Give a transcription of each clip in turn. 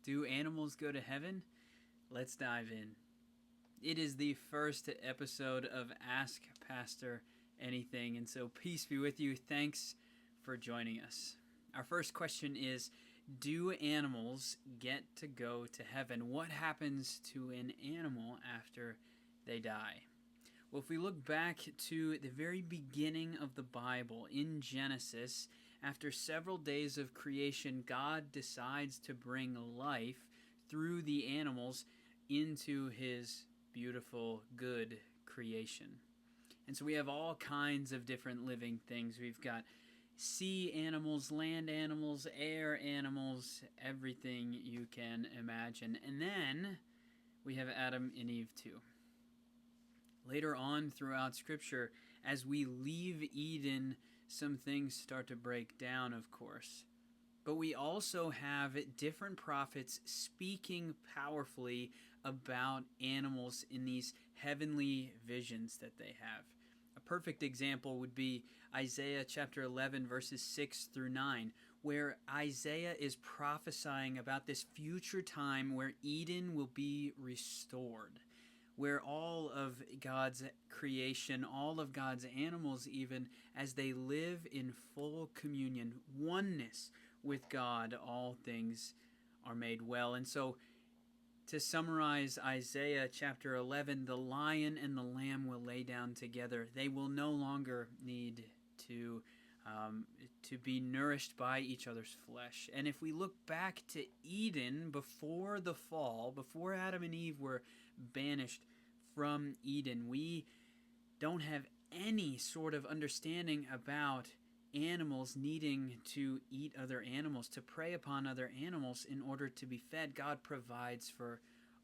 Do animals go to heaven? Let's dive in. It is the first episode of Ask Pastor Anything, and so peace be with you. Thanks for joining us. Our first question is, do animals get to go to heaven? What happens to an animal after they die? Well, if we look back to the very beginning of the Bible, in Genesis, after several days of creation, God decides to bring life through the animals into his beautiful, good creation. And so we have all kinds of different living things. We've got sea animals, land animals, air animals, everything you can imagine. And then we have Adam and Eve too. Later on throughout Scripture, as we leave Eden, some things start to break down, of course. But we also have different prophets speaking powerfully about animals in these heavenly visions that they have. A perfect example would be Isaiah chapter 11, verses 6 through 9, where Isaiah is prophesying about this future time where Eden will be restored, where all of God's creation, all of God's animals even, as they live in full communion, oneness with God, all things are made well. And so, to summarize Isaiah chapter 11, the lion and the lamb will lay down together. They will no longer need to be nourished by each other's flesh. And if we look back to Eden before the fall, before Adam and Eve were banished from Eden, we don't have any sort of understanding about animals needing to eat other animals, to prey upon other animals in order to be fed. God provides for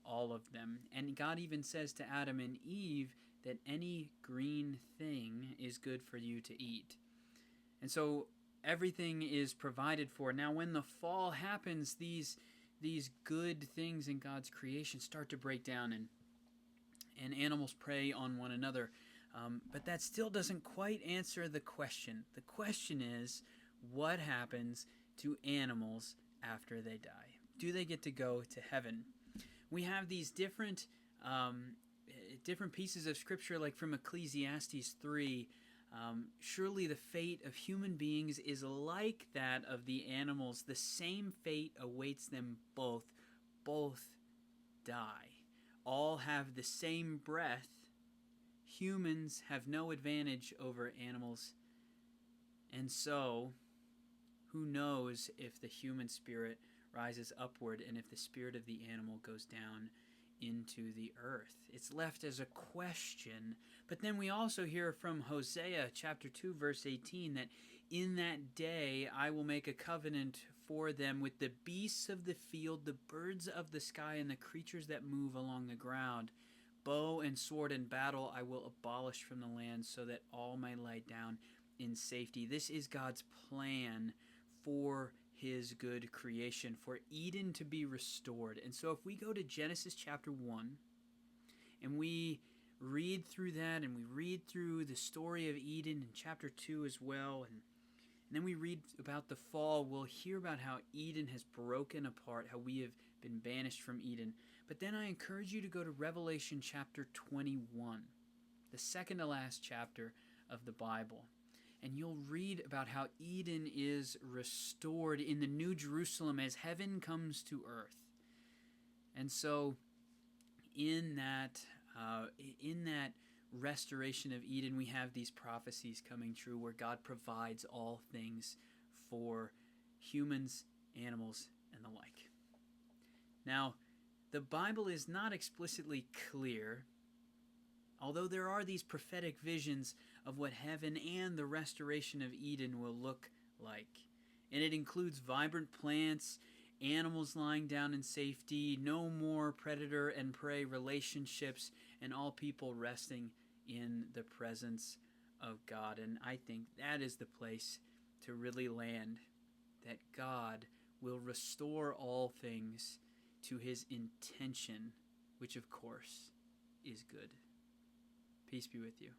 all of them. And God even says to Adam and Eve that any green thing is good for you to eat. And so everything is provided for. Now when the fall happens, these good things in God's creation start to break down, and animals prey on one another. But that still doesn't quite answer the question. The question is, what happens to animals after they die? Do they get to go to heaven? We have these different pieces of scripture, like from Ecclesiastes 3. Surely the fate of human beings is like that of the animals. The same fate awaits them both. Both die. All have the same breath. Humans have no advantage over animals. And so, who knows if the human spirit rises upward and if the spirit of the animal goes down into the earth? It's left as a question. But then we also hear from Hosea chapter 2 verse 18 that in that day I will make a covenant for them with the beasts of the field, the birds of the sky, and the creatures that move along the ground. Bow and sword and battle I will abolish from the land, so that all may lie down in safety. This is God's plan for his good creation, for Eden to be restored. And so if we go to Genesis chapter 1, and we read through that, and we read through the story of Eden in chapter 2 as well, and then we read about the fall, we'll hear about how Eden has broken apart, how we have been banished from Eden. But then I encourage you to go to Revelation chapter 21, the second to last chapter of the Bible. And you'll read about how Eden is restored in the New Jerusalem as heaven comes to earth. And so in that restoration of Eden, we have these prophecies coming true where God provides all things for humans, animals, and the like. Now, the Bible is not explicitly clear, although there are these prophetic visions of what heaven and the restoration of Eden will look like. And it includes vibrant plants, animals lying down in safety, no more predator and prey relationships, and all people resting in the presence of God. And I think that is the place to really land, that God will restore all things to his intention, which of course is good. Peace be with you.